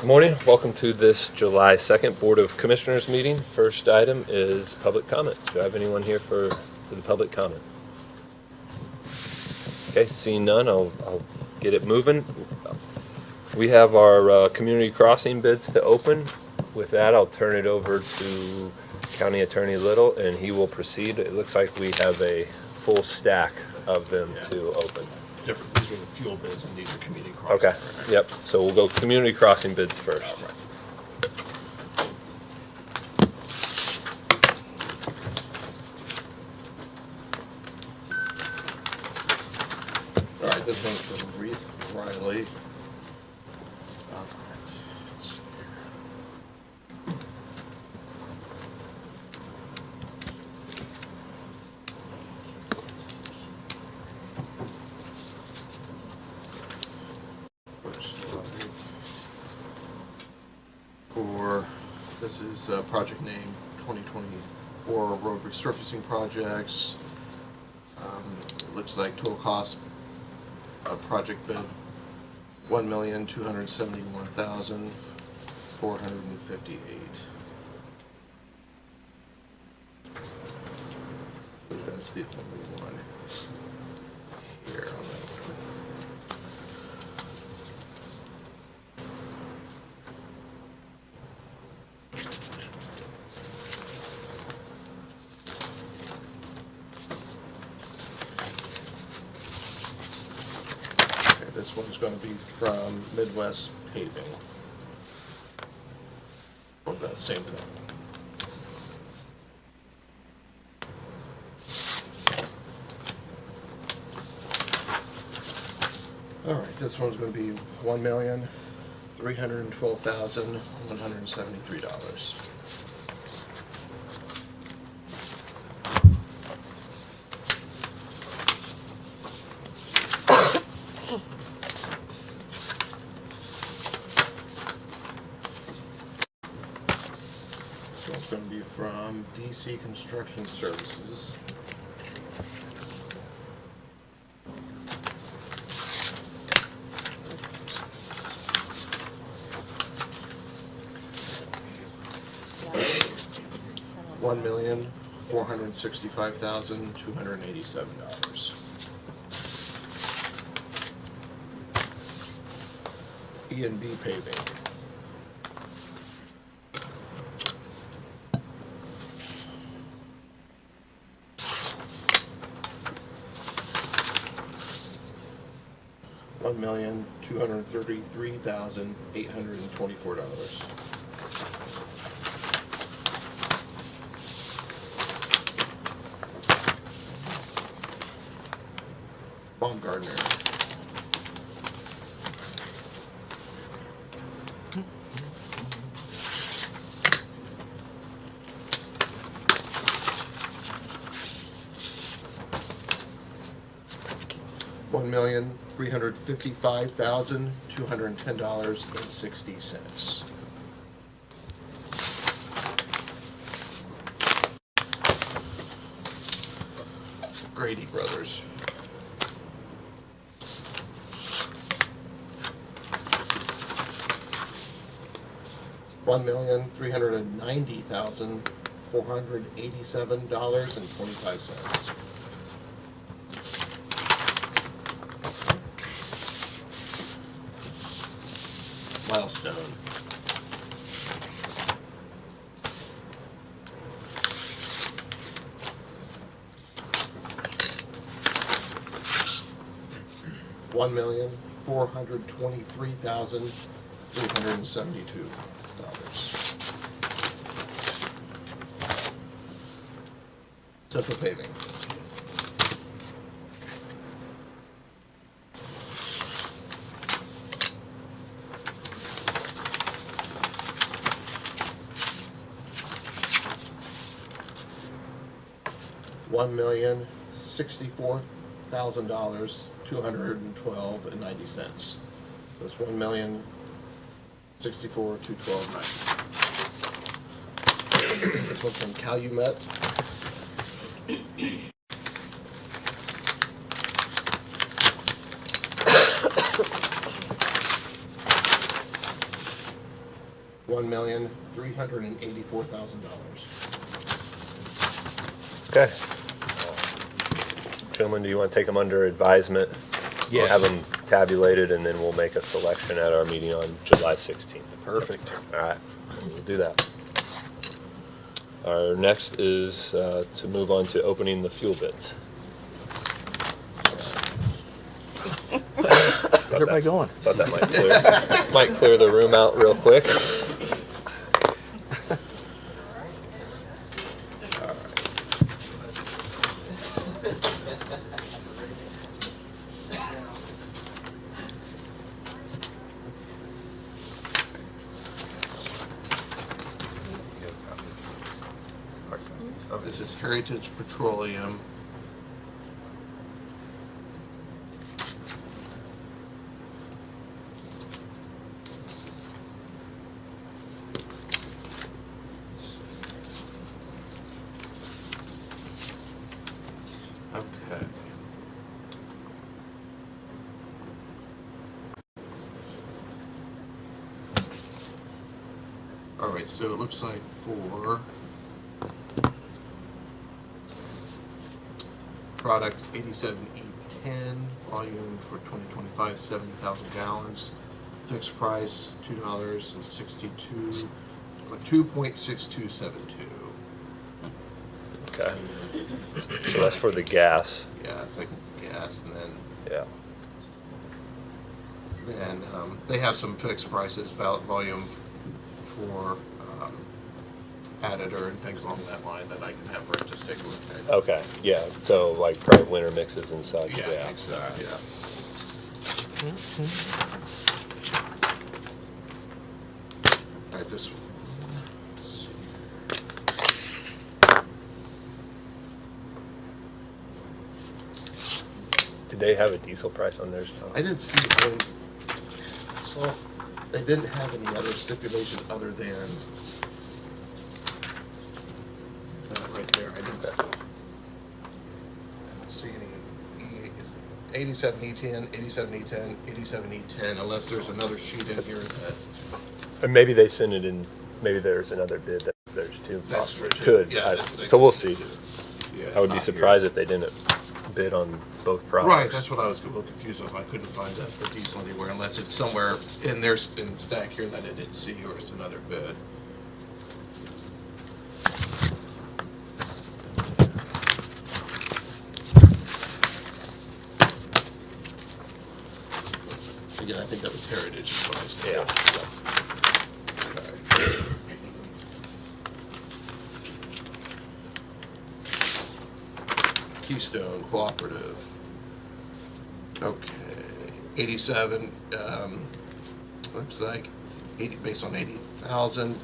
Morning. Welcome to this July 2nd Board of Commissioners meeting. First item is public comment. Do I have anyone here for the public comment? Okay, seeing none, I'll get it moving. We have our community crossing bids to open. With that, I'll turn it over to County Attorney Little, and he will proceed. It looks like we have a full stack of them to open. Different. These are the fuel bids, and these are community crossing. Okay, yep. So we'll go community crossing bids first. All right, this one's from Reith Riley. All right. This is project name 2024 road resurfacing projects. It looks like total cost of project bid $1,271,458. That's the only one here on that one. This one's going to be from Midwest Paving. Or the same thing. All right, this one's going to be $1,312,173. It's going to be from DC Construction Services. $1,465,287. E&B Paving. $1,233,824. Baumgartner. $1,355,210.60. Grady Brothers. $1,390,487.25. Milestone. $1,423,372. Central Paving. $1,064,000, $212.90. That's $1,064,212.90. This one's from Calumet. $1,384,000. Okay. Gentlemen, do you want to take them under advisement? Yes. Have them tabulated, and then we'll make a selection at our meeting on July 16th. Perfect. All right, we'll do that. Our next is to move on to opening the fuel bids. Where's everybody going? Thought that might clear the room out real quick. This is Heritage Petroleum. Okay. All right, so it looks like for product 87E10, volume for 2025, 70,000 gallons, fixed price $2.62, or 2.6272. Okay. So that's for the gas. Yeah, it's like gas, and Yeah. then they have some fixed prices, volume for editor and things along that line that I can have Rick just take a look at. Okay. Yeah. So like probably winter mixes and such. Yeah, I think so, yeah. All right, this one. Did they have a diesel price on theirs? I didn't see, so they didn't have any other stipulation other than that right there. I didn't see any 87E10, 87E10, 87E10, unless there's another sheet in here that. And maybe they send it in. Maybe there's another bid that's theirs too. That's Possibly. true, too. Could. Yeah, So we'll see. Yeah, I would be it's not surprised here. if they didn't bid on both products. Right, that's what I was a little confused with. I couldn't find the diesel anywhere unless it's somewhere in there in the stack here that I didn't see, or it's another bid. Again, I think that was Heritage price. Yeah. Okay. Keystone Cooperative. Okay, 87, looks like 80, based on 80,000,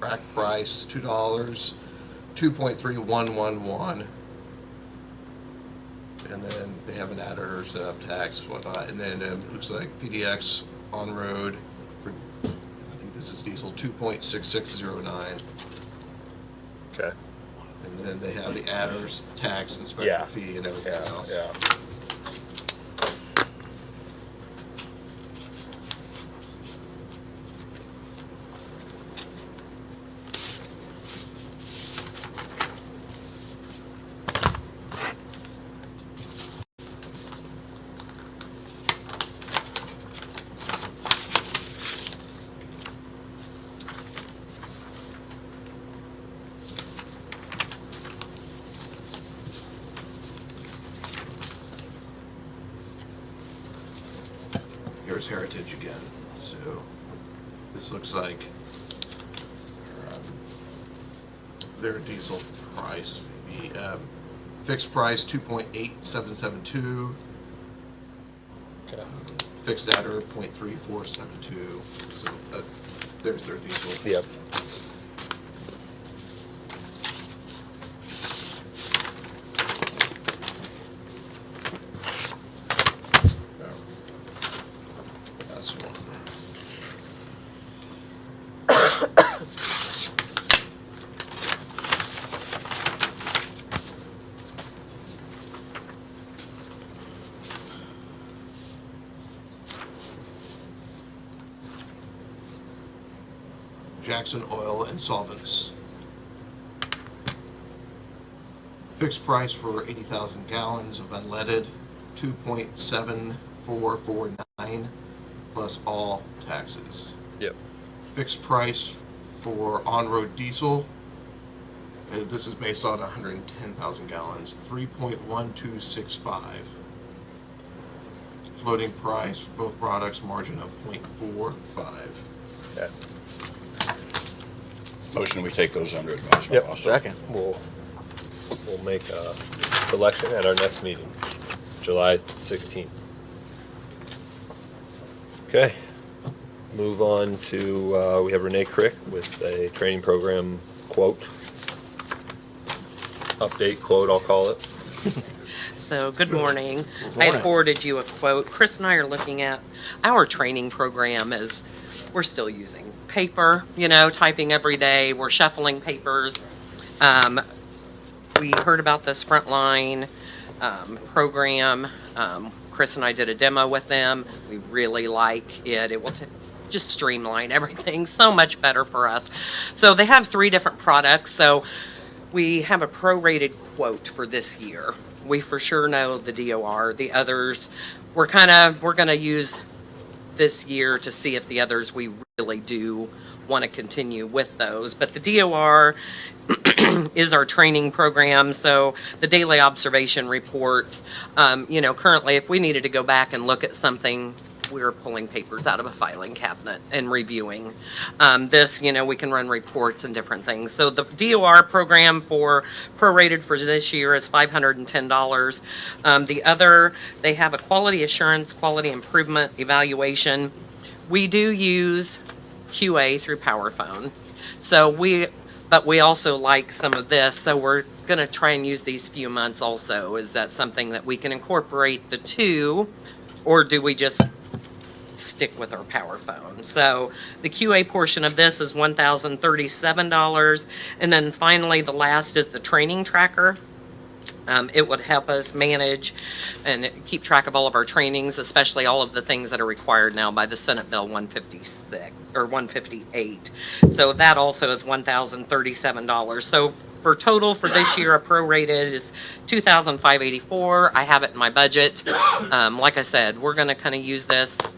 rack price $2, 2.3111. And then they have an adder set up tax, whatnot, and then it looks like PDX on road for, I think this is diesel, 2.6609. Okay. And then they have the adders, tax, inspection Yeah. fee, and everything Yeah. else. Yeah. Here's Heritage again. So this looks like their diesel price, maybe fixed price 2.8772, Okay. fixed adder 0.3472. So there's their diesel. Yep. That's one. Jackson Oil and Solvents. Fixed price for 80,000 gallons of unleaded, 2.7449 plus all taxes. Yep. Fixed price for on-road diesel, this is based on 110,000 gallons, 3.1265. Floating price for both products, margin of 0.45. Okay. Motion, we take those under advisement Yep. also. Second. We'll make a selection at our next meeting, July 16th. Okay. Move on to, we have Renee Crick with a training program quote. Update quote, I'll call it. So, good morning. I had forwarded you a quote. Chris and I are looking at our training program as we're still using paper, typing every day. We're shuffling papers. We heard about this Frontline program. Chris and I did a demo with them. We really like it. It will just streamline everything so much better for us. So they have 3 different products. So we have a prorated quote for this year. We for sure know the DOR. The others, we're going to use this year to see if the others we really do want to continue with those. But the DOR is our training program. So the daily observation reports, currently if we needed to go back and look at something, we're pulling papers out of a filing cabinet and reviewing. This, we can run reports and different things. So the DOR program for prorated for this year is $510. The other, they have a quality assurance, quality improvement evaluation. We do use QA through PowerPhone. But we also like some of this, so we're going to try and use these few months also. Is that something that we can incorporate the 2, or do we just stick with our PowerPhone? So the QA portion of this is $1,037, and then finally the last is the training tracker. It would help us manage and keep track of all of our trainings, especially all of the things that are required now by the Senate Bill 156 or 158. So that also is $1,037. So for total for this year, a prorated is $2,584. I have it in my budget. Like I said, we're going to kind of use this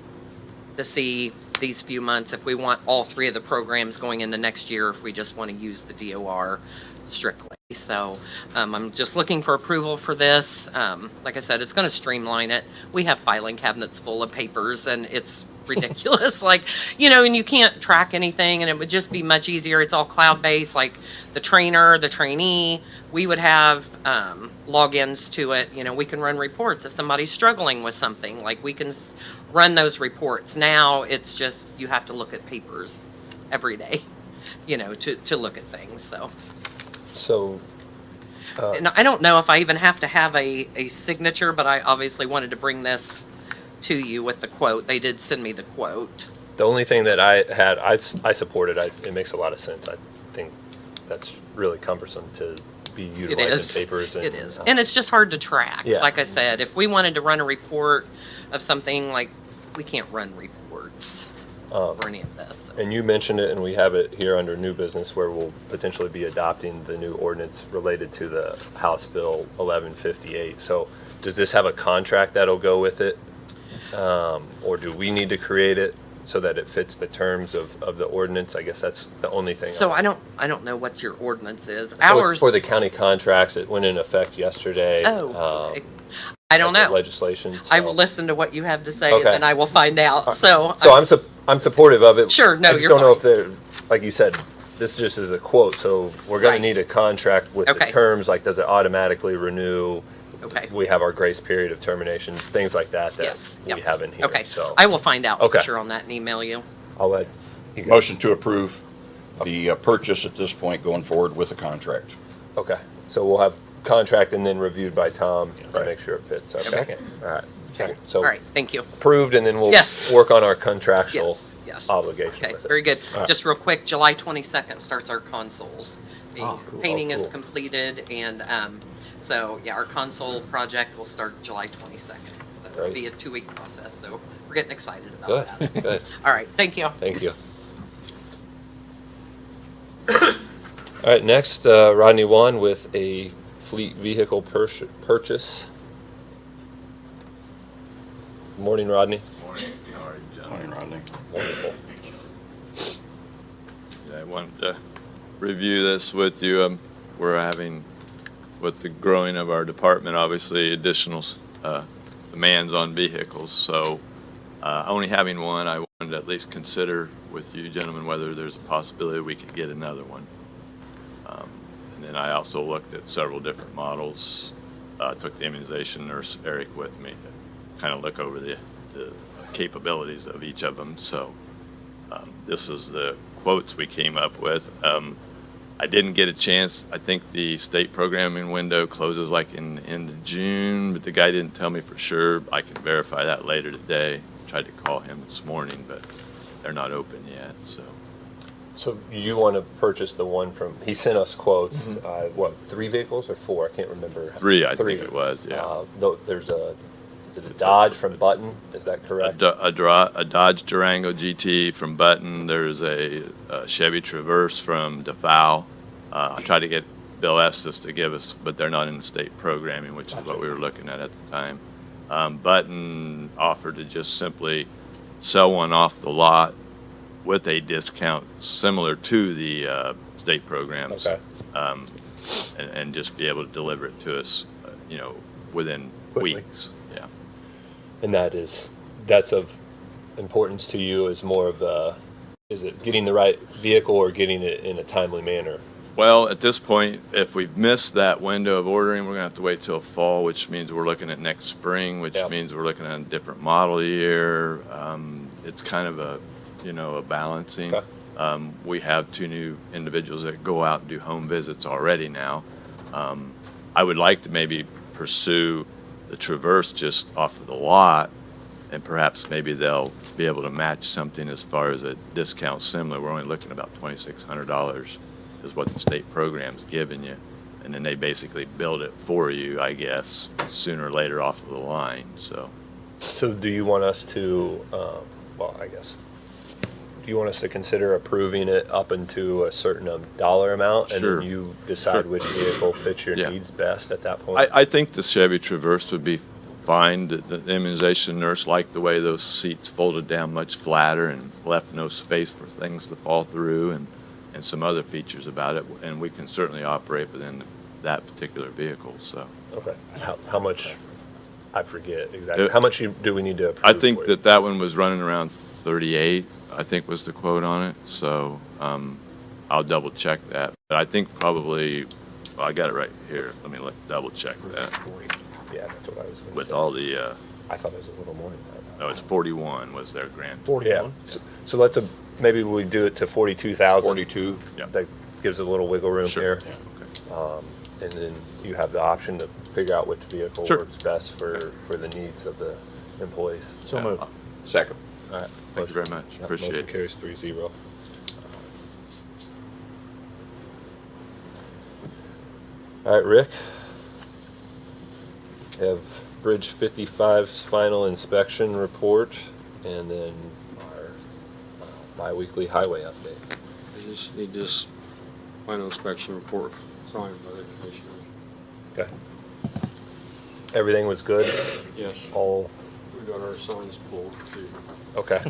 to see these few months if we want all 3 of the programs going into next year, if we just want to use the DOR strictly. So I'm just looking for approval for this. Like I said, it's going to streamline it. We have filing cabinets full of papers, and it's ridiculous. And you can't track anything, and it would just be much easier. It's all cloud-based, like the trainer, the trainee. We would have logins to it. We can run reports if somebody's struggling with something. Like, we can run those reports. Now it's just you have to look at papers every day, to look at things. So, And I don't know if I even have to have a signature, but I obviously wanted to bring this to you with the quote. They did send me the quote. the only thing that I had, I supported, it makes a lot of sense. I think that's really cumbersome to be It utilizing is. papers. It is. And it's just hard to track. Yeah. Like I said, if we wanted to run a report of something, like, we can't run reports for any of this. So. And you mentioned it, and we have it here under new business where we'll potentially be adopting the new ordinance related to the House Bill 1158. So does this have a contract that'll go with it? Or do we need to create it so that it fits the terms of the ordinance? I guess that's the only thing. So I don't know what your ordinance is. So Ours. it's for the county contracts. It went in effect yesterday. Oh, okay. I don't of the know. Legislation. I so- will listen to what you have to say, Okay. and then I will find out. So I'm supportive of it. Sure, no, I just you're don't know if fine. they're, like you said, this just is a quote, so we're gonna Right. need a contract with the Okay. terms, like does it automatically renew? Okay. We have our grace period of termination, things like that Yes. we Yep. have in here, Okay. so. I will find out for Okay. sure on that and email you. I'll let you go. Motion to approve the purchase at this point going forward with the contract. Okay, so we'll have contract and then reviewed by Tom to Right. make sure it fits, okay? Okay. All right. All So right. Thank you. approved, and then we'll Yes. work on our contractual Yes. obligation Okay. with it. Very good. All right. Just real quick, July 22nd starts our consoles. The Oh, cool. painting Oh, is cool. completed, and so yeah, our console project will start July 22nd. So it'll Great. be a 2-week process. So we're getting excited about Good, that. good, All right. Thank you. thank you. All right, next, Rodney Wan with a fleet vehicle purchase. Morning, Rodney. Morning. How are you, John? Morning, Rodney. Wonderful. Yeah, I wanted to review this with you. We're having, with the growing of our department, obviously additional demands on vehicles. So only having one, I wanted to at least consider with you gentlemen whether there's a possibility we could get another one. And then I also looked at several different models. Took the immunization nurse, Eric, with me to kind of look over the capabilities of each of them. So this is the quotes we came up with. I didn't get a chance. I think the state programming window closes like in the end of June, but the guy didn't tell me for sure. I can verify that later today. Tried to call him this morning, but they're not open yet. So you want to purchase the one from, he sent us quotes, what, 3 vehicles or 4? I can't remember. 3, I think it was, yeah. There's is it a Dodge from Button? Is that correct? A Dodge Durango GT from Button. There's a Chevy Traverse from DeFau. I tried to get Bill Estes to give us, but they're not in the state programming, which is what we were looking at the time. Button offered to just simply sell one off the lot with a discount similar to the state programs. Okay. And just be able to deliver it to us, within Quickly. weeks. Yeah. And that's of importance to you as more of a, is it getting the right vehicle or getting it in a timely manner? Well, at this point, if we've missed that window of ordering, we're gonna have to wait till fall, which means we're looking at next spring, which Yeah. means we're looking at a different model year. It's kind of a balancing. Okay. We have 2 new individuals that go out and do home visits already now. I would like to maybe pursue the Traverse just off of the lot, and perhaps maybe they'll be able to match something as far as a discount similar. We're only looking about $2,600 is what the state program's giving you. And then they basically build it for you, I guess, sooner or later off of the line, so. So do you want us to, do you want us to consider approving it up into a certain dollar amount? And Sure. then you decide Sure. which vehicle fits your Yeah. needs best at that point? I think the Chevy Traverse would be fine. The immunization nurse liked the way those seats folded down much flatter and left no space for things to fall through, and some other features about it. And we can certainly operate within that particular vehicle, so. Okay. How much, I forget exactly, how much do we need to approve? I think for you? that one was running around 38, I think was the quote on it, so I'll double check that. But I think probably, well, I got it right here, let me double check that. 40. Yeah, that's what I was going to With say. all the, I thought it was a little more than that. no, it's 41 was their grand. Yeah. So let's, maybe we do it to 42,000. 42. Yeah. That gives a little wiggle room Sure. here. Yeah, okay. And then you have the option to figure out which vehicle Sure. works best for the needs of the employees. Yeah. moved. Second. All right. Thank you very much. Yeah, Appreciate motion it. carries 3-0. All right, Rick. We have Bridge 55's final inspection report, and then our bi-weekly highway update. I just need this final inspection report signed by the commissioners. Okay. Everything was good? Yes, All we got our signs pulled too. okay.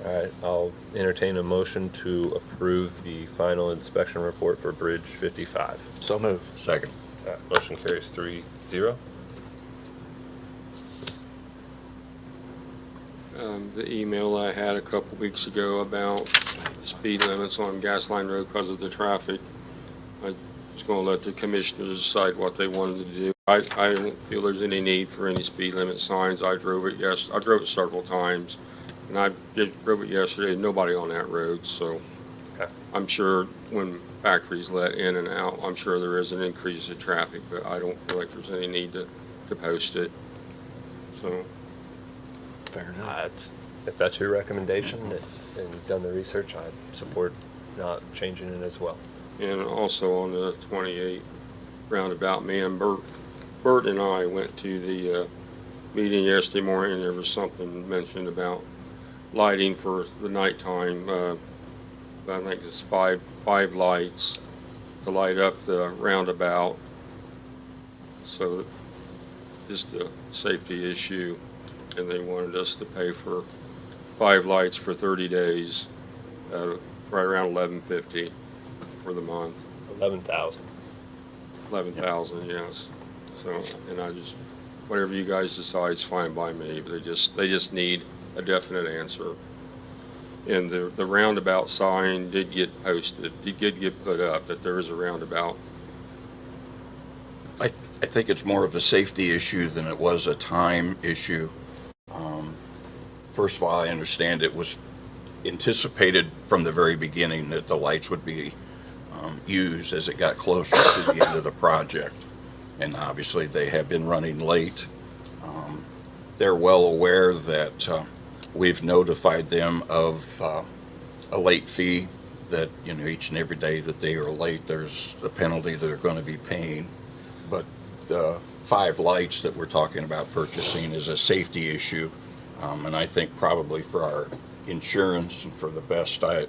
All right, I'll entertain a motion to approve the final inspection report for Bridge 55. So moved. Second. Motion carries 3-0. The email I had a couple weeks ago about speed limits on Gasline Road because of the traffic. I was gonna let the commissioners decide what they wanted to do. I don't feel there's any need for any speed limit signs. I drove it several times, and I just drove it yesterday, nobody on that road, so. Okay. I'm sure when factories let in and out, I'm sure there is an increase in traffic, but I don't feel like there's any need to post it, so. Fair enough. If that's your recommendation and you've done the research, I support not changing it as well. And also on the 28 roundabout, me and Bert and I went to the meeting yesterday morning. There was something mentioned about lighting for the nighttime. I think it's five lights to light up the roundabout. So just a safety issue, and they wanted us to pay for 5 lights for 30 days, right around $11.50 for the month. 11,000. 11,000, yes. So, and I just, whatever you guys decide is fine by me, but they just need a definite answer. And the roundabout sign did get posted, did get put up, that there is a roundabout. I think it's more of a safety issue than it was a time issue. First of all, I understand it was anticipated from the very beginning that the lights would be used as it got closer to the end of the project. And obviously, they have been running late. They're well aware that we've notified them of a late fee, that, you know, each and every day that they are late, there's a penalty that they're going to be paying. But the 5 lights that we're talking about purchasing is a safety issue. And I think probably for our insurance and for the best, I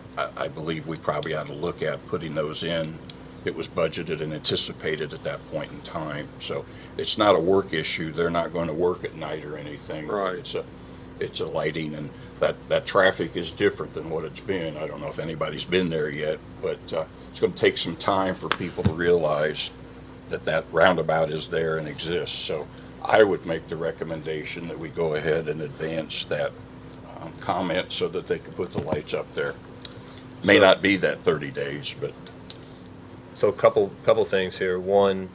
believe we probably ought to look at putting those in. It was budgeted and anticipated at that point in time. So it's not a work issue. They're not going to work at night or anything. Right. It's a lighting, and that traffic is different than what it's been. I don't know if anybody's been there yet, but it's going to take some time for people to realize that roundabout is there and exists. So I would make the recommendation that we go ahead and advance that comment so that they can put the lights up there. May So- not be that 30 days, but So a couple things here. One,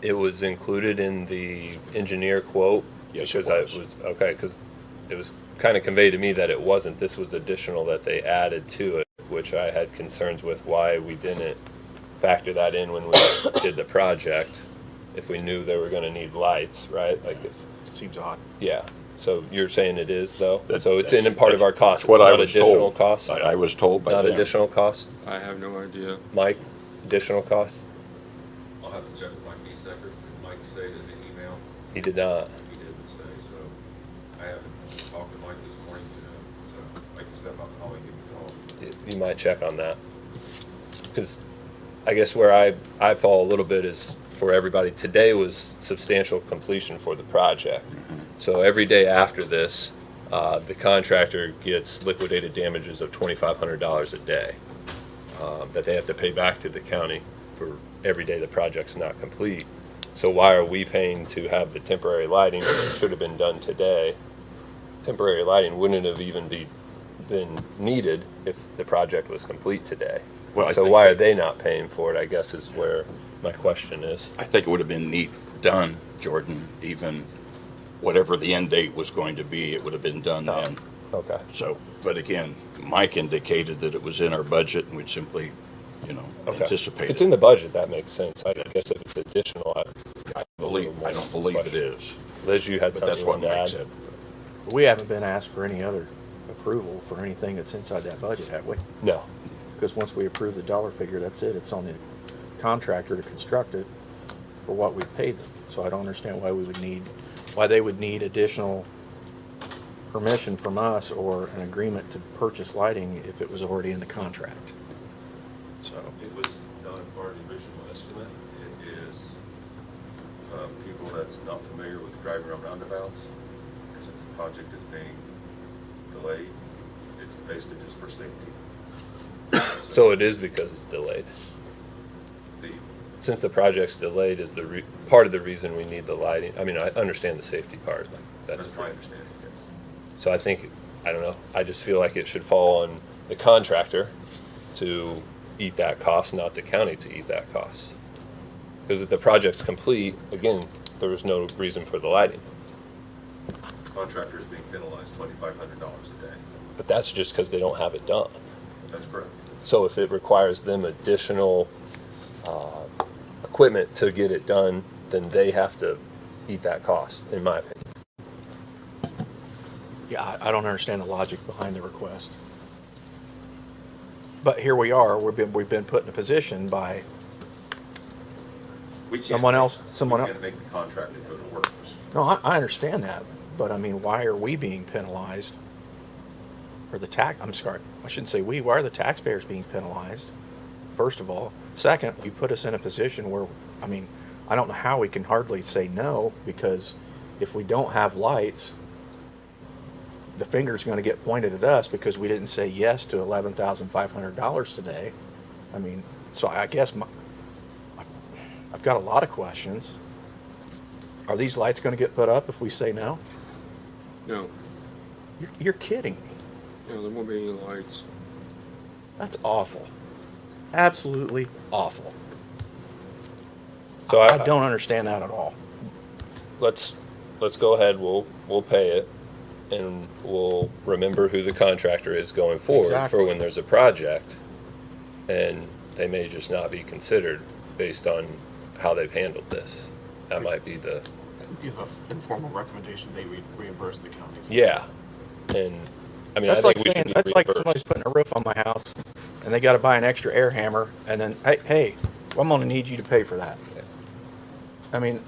it was included in the engineer quote. Yes, it Because was. okay, because it was kind of conveyed to me that it wasn't. This was additional that they added to it, which I had concerns with why we didn't factor that in when we did the project. If we knew they were going to need lights, right? Like, Seems odd. yeah. So you're saying it is though? That- So it's in part of our cost. that's what It's I not was additional told. cost? I was told by Not them. additional cost? I have no idea. Mike, additional cost? I'll have to check with Mike Biesecker. Did Mike say it in the email? He did not. He didn't say, so I haven't talked to Mike this morning so I can step up and I'll give him a call. You might check on that. Because I guess where I fall a little bit is for everybody, today was substantial completion for the project. So every day after this, the contractor gets liquidated damages of $2,500 a day that they have to pay back to the county for every day the project's not complete. So why are we paying to have the temporary lighting when it should have been done today? Temporary lighting wouldn't have even been needed if the project was complete today. Well, I So think why are that- they not paying for it, I guess is where my question is. I think it would have been done, Jordan, even whatever the end date was going to be, it would have been done then. Okay. So, but again, Mike indicated that it was in our budget and we'd simply, Okay. anticipate If it's it. in the budget, that makes sense. I guess if it's additional, I don't believe it is, Liz, you had but something that's you what wanted to Mike add? said. We haven't been asked for any other approval for anything that's inside that budget, have we? No. Because once we approve the dollar figure, that's it. It's on the contractor to construct it for what we paid them. So I don't understand why they would need additional permission from us or an agreement to purchase lighting if it was already in the contract. So, It was not a part of the original estimate. It is, people that's not familiar with driving around roundabouts, and since the project is being delayed, it's basically just for safety. So it is because it's delayed. The, Since the project's delayed is part of the reason we need the lighting. I mean, I understand the safety part. Like, that's my understanding. So I think, I don't know, I just feel like it should fall on the contractor to eat that cost, not the county to eat that cost. Because if the project's complete, again, there was no reason for the lighting. Contractor is being penalized $2,500 a day. But that's just because they don't have it done. That's correct. So if it requires them additional equipment to get it done, then they have to eat that cost, in my opinion. yeah, I don't understand the logic behind the request. But here we are, we've been put in a position by, We can't Someone make- else- someone We el- can't make the contractor go to work. no, I understand that, but I mean, why are we being penalized? Or I'm sorry, I shouldn't say we, why are the taxpayers being penalized? First of all. Second, you put us in a position where, I mean, I don't know how we can hardly say no, because if we don't have lights, the finger's gonna get pointed at us because we didn't say yes to $11,500 today. I mean, so I guess I've got a lot of questions. Are these lights gonna get put up if we say no? No, You're kidding me. no, there won't be any lights. That's awful. Absolutely awful. So I don't understand that at all. let's go ahead, we'll pay it, and we'll remember who the contractor is going forward Exactly. for when there's a project. And they may just not be considered based on how they've handled this. That might be the, Give an informal recommendation, they reimburse the county. yeah. And, I mean, I That's think like we saying, should be that's like reimbursed. somebody's putting a roof on my house and they gotta buy an extra air hammer and then, hey, well, I'm gonna need you to pay for that. I mean,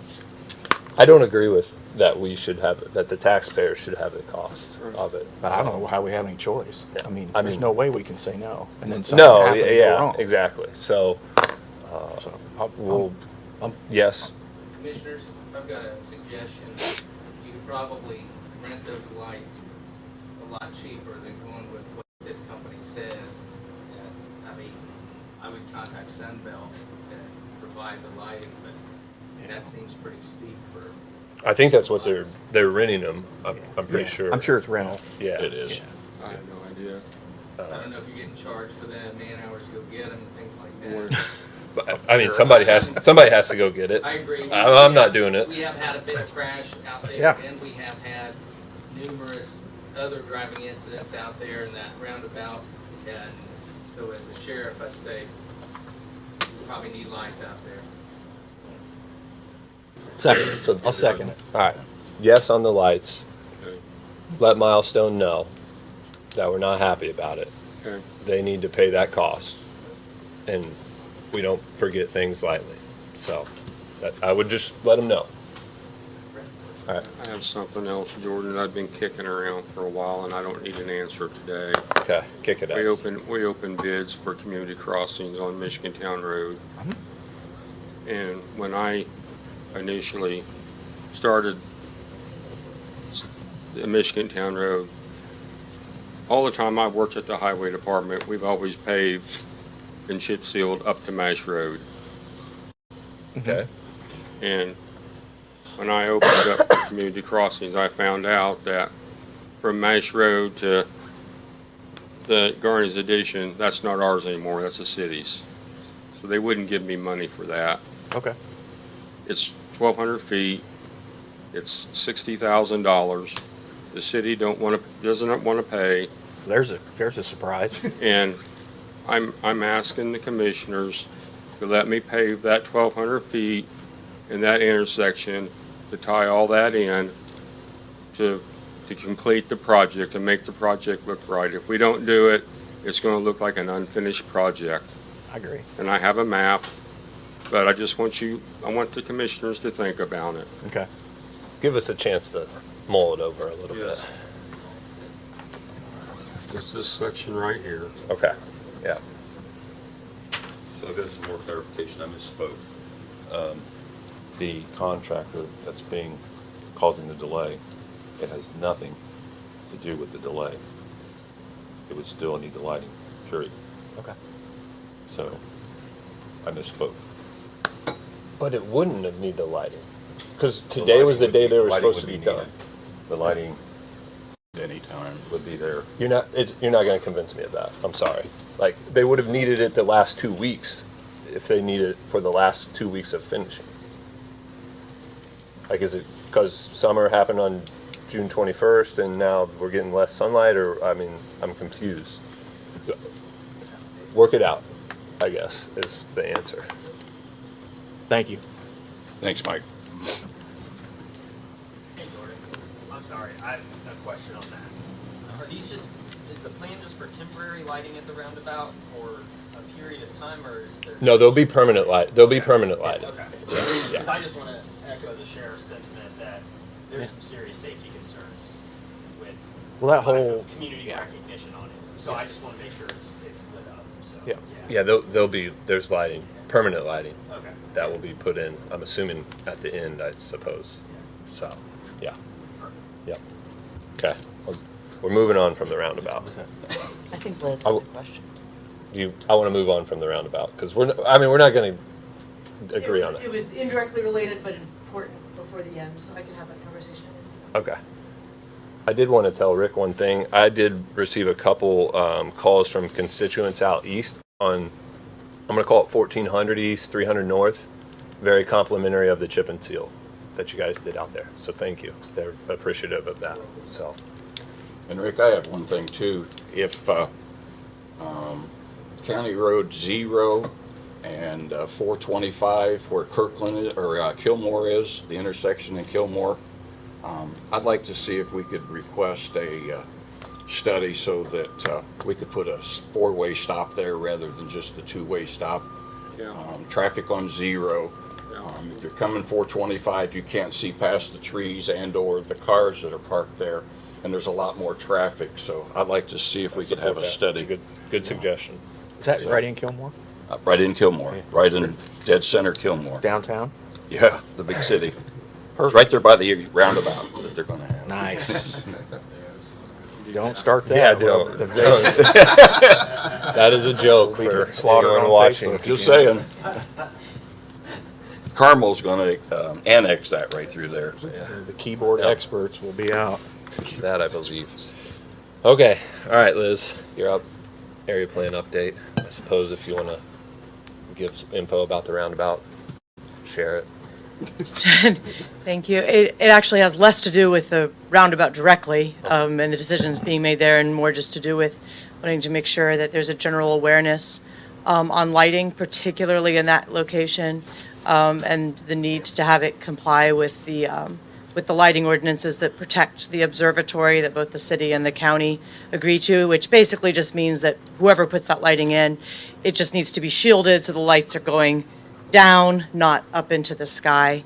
I don't agree with that we should have, that the taxpayer should have the cost of it. but I don't know how we have any choice. Yeah. There's mean- no way we can say no and then something No, happen and go yeah, wrong. exactly. So, So, we'll, I'm- yes, Commissioners, I've got a suggestion. You could probably rent those lights a lot cheaper than going with what this company says. And, I mean, I would contact Sunbelt to provide the lighting, but that seems pretty steep for. I think that's what they're renting them, I'm pretty yeah, sure. I'm sure it's rental. Yeah. It is. I have no idea. I don't know if you're getting charged for that, man hours to go get them, and things like that. But, I mean, somebody has to go get it. I agree. I'm not doing it. We have had a fatal crash out there, Yeah. and we have had numerous other driving incidents out there in that roundabout. And so as a sheriff, I'd say we probably need lights out there. Second, So- I'll second it. All right, yes on the lights. Okay, Let Milestone know that we're not happy about it. okay. They need to pay that cost. And we don't forget things lightly. So, I would just let them know. All right, I have something else, Jordan, I've been kicking around for a while, and I don't need an answer today. okay, kick it out. We opened bids for community crossings on Michigan Town Road. And when I initially started the Michigan Town Road, all the time I worked at the highway department, we've always paved and chip sealed up to Mash Road. Okay, And when I opened up the community crossings, I found out that from Mash Road to the Garney's Addition, that's not ours anymore, that's the city's. So they wouldn't give me money for that. Okay. It's 1,200 feet, it's $60,000. The city doesn't want to pay. There's a surprise. And I'm asking the commissioners to let me pave that 1,200 feet in that intersection, to tie all that in, to complete the project, and make the project look right. If we don't do it, it's gonna look like an unfinished project. I agree. And I have a map, but I just want I want the commissioners to think about it. Okay. give us a chance to mull it over a little Yes. bit. It's this section right here. Okay, yeah. So I've got some more clarification, I misspoke. The contractor that's causing the delay, it has nothing to do with the delay. It would still need the lighting, period. Okay. So, I misspoke. But it wouldn't have need the lighting, because The today was the lighting day would they be- were lighting supposed to would be be done. needed. The lighting Anytime. would be there. You're not gonna convince me of that, I'm sorry. Like, they would have needed it the last 2 weeks, if they need it for the last 2 weeks of finishing. Like, is it because summer happened on June 21st and now we're getting less sunlight, or, I mean, I'm confused. Work it out, I guess, is the answer. Thank you. Thanks, Mike. Hey, Jordan. I'm sorry, I have a question on that. Are these is the plan just for temporary lighting at the roundabout for a period of time, or is there? No, there'll be permanent light, there'll be permanent lighting. Okay. Because I just want to echo the sheriff's sentiment that there's some serious safety concerns with Well, that lack whole, of community recognition on it. So I just want to make sure it's lit up, so. Yeah. Yeah, there's lighting. permanent lighting Okay. that will be put in, I'm assuming at the end, I suppose. So, yeah. Yep. Okay. We're moving on from the roundabout. I think Liz I had a w- question. I want to move on from the roundabout because we're not going to agree on It it. was indirectly related but important before the end, so I can have that conversation. Okay. I did want to tell Rick one thing. I did receive a couple calls from constituents out east on, I'm going to call it 1400 East, 300 North. Very complimentary of the chip and seal that you guys did out there. So thank you. They're appreciative of that. So, And Rick, I have one thing too. If County Road 0 and 425, where Kirkland is, or Kilmore is, the intersection in Kilmore, I'd like to see if we could request a study so that we could put a four-way stop there rather than just the two-way stop. Yeah. Traffic on 0. If you're coming 425, you can't see past the trees and/or the cars that are parked there, and there's a lot more traffic. So I'd like to see if we could have a That's study. good suggestion. Is that right in Kilmore? Right in Kilmore, right in dead center Kilmore. Downtown? Yeah, the big city. It's Perfect. right there by the roundabout that they're gonna have. Nice. Don't start that. Yeah, Well, don't. the- That is a joke We'll be for slaughtered anyone on watching. Facebook. Just saying. Carmel's gonna annex that right through there. The keyboard experts will be out. That I believe. Okay, all right, Liz, you're up. Area plan update. I suppose if you want to give some info about the roundabout, share it. Thank you. It actually has less to do with the roundabout directly, and the decisions being made there, and more just to do with wanting to make sure that there's a general awareness on lighting, particularly in that location, and the need to have it comply with the lighting ordinances that protect the observatory that both the city and the county agree to, which basically just means that whoever puts that lighting in, it just needs to be shielded so the lights are going down, not up into the sky.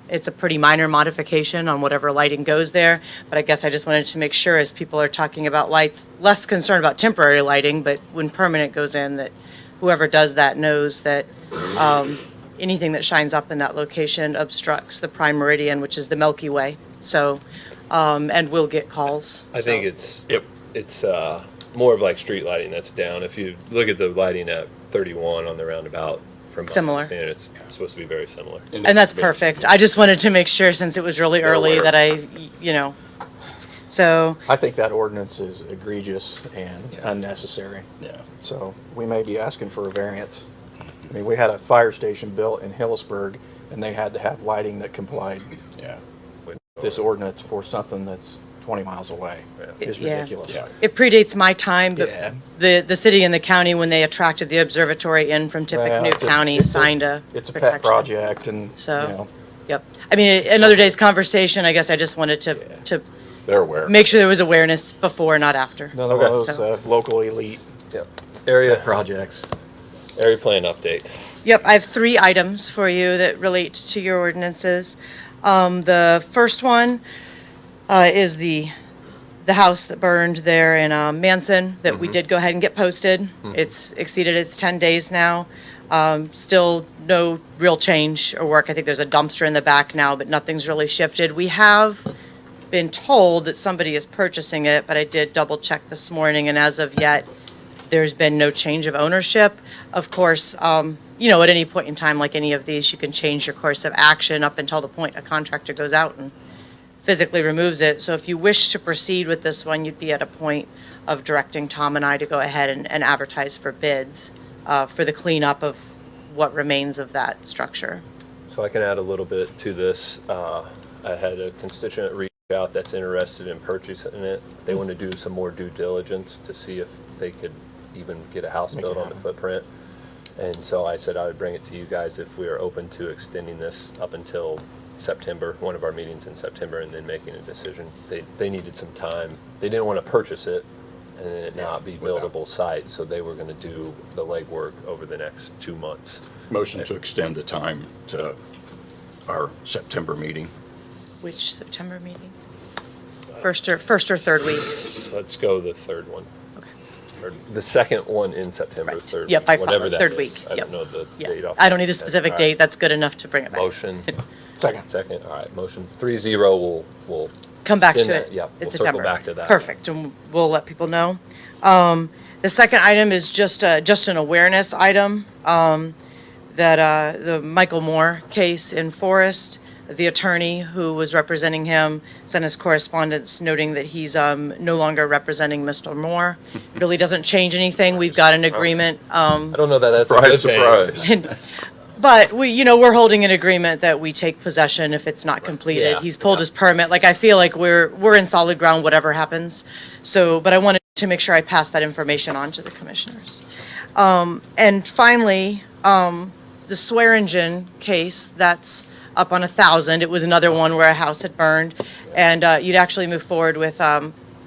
It's a pretty minor modification on whatever lighting goes there, but I guess I just wanted to make sure as people are talking about lights, less concerned about temporary lighting, but when permanent goes in, that whoever does that knows that anything that shines up in that location obstructs the prime meridian, which is the Milky Way. So, and we'll get calls. I think it's more of like street lighting that's down. If you look at the lighting at 31 on the roundabout, from my Similar. understanding, it's supposed to be very similar. And that's perfect. I just wanted to make sure, since it was really They're early, aware. that so, I think that ordinance is egregious and unnecessary. Yeah. So we may be asking for a variance. I mean, we had a fire station built in Hillsburg, and they had to have lighting that complied Yeah. with this ordinance for something that's 20 miles away. It's Yeah. ridiculous. Yeah. it predates my time, but Yeah. the city and the county, when they attracted the observatory in from Well, Tippecanoe it's a- County, it's a- signed a It's a pet protection. project, and, you So- know, Yep. I mean, another day's conversation, I guess I just wanted to They're aware. make sure there was awareness before, not after. another one of Okay. those So- local elite Yep. Area projects. plan update. Yep, I have 3 items for you that relate to your ordinances. The first one is the house that burned there in Manson, that we did go ahead and get posted. It's exceeded its 10 days now. Still no real change or work. I think there's a dumpster in the back now, but nothing's really shifted. We have been told that somebody is purchasing it, but I did double check this morning, and as of yet, there's been no change of ownership. Of course, at any point in time, like any of these, you can change your course of action up until the point a contractor goes out and physically removes it. So if you wish to proceed with this one, you'd be at a point of directing Tom and I to go ahead and advertise for bids for the cleanup of what remains of that structure. So I can add a little bit to this. I had a constituent reach out that's interested in purchasing it. They want to do some more due diligence to see if they could even get a house Make built it on the happen. footprint. And so I said I would bring it to you guys if we are open to extending this up until September, one of our meetings in September, and then making a decision. They needed some time. They didn't want to purchase it and then it not be buildable site, so they were going to do the legwork over the next 2 months. Motion to extend the time to our September meeting. Which September meeting? First or third week? Let's go the third one. or the second one in September, Right. third. Yep, by whatever far, that third is. week, I yep. don't know the Yeah. date off. I don't need a the top of my head. specific All date, right. that's good enough to bring it back. Motion, Second. second, all right, motion 3-0, we'll Come back to spin it. that, yeah, in we'll September. circle back to that. Perfect, and we'll let people know. The second item is just an awareness item, that the Michael Moore case in Forest, the attorney who was representing him sent us correspondence noting that he's no longer representing Mr. Moore. It really doesn't change anything. We've got an agreement. I don't know that that's a good Surprise, thing. surprise. But we're holding an agreement that we take possession if it's not completed. Yeah, He's pulled yeah. his permit. Like, I feel like we're in solid ground, whatever happens. So, but I wanted to make sure I pass that information on to the commissioners. And finally, the Swearingen case, that's up on 1,000. It was another one where a house had burned. And you'd actually move forward with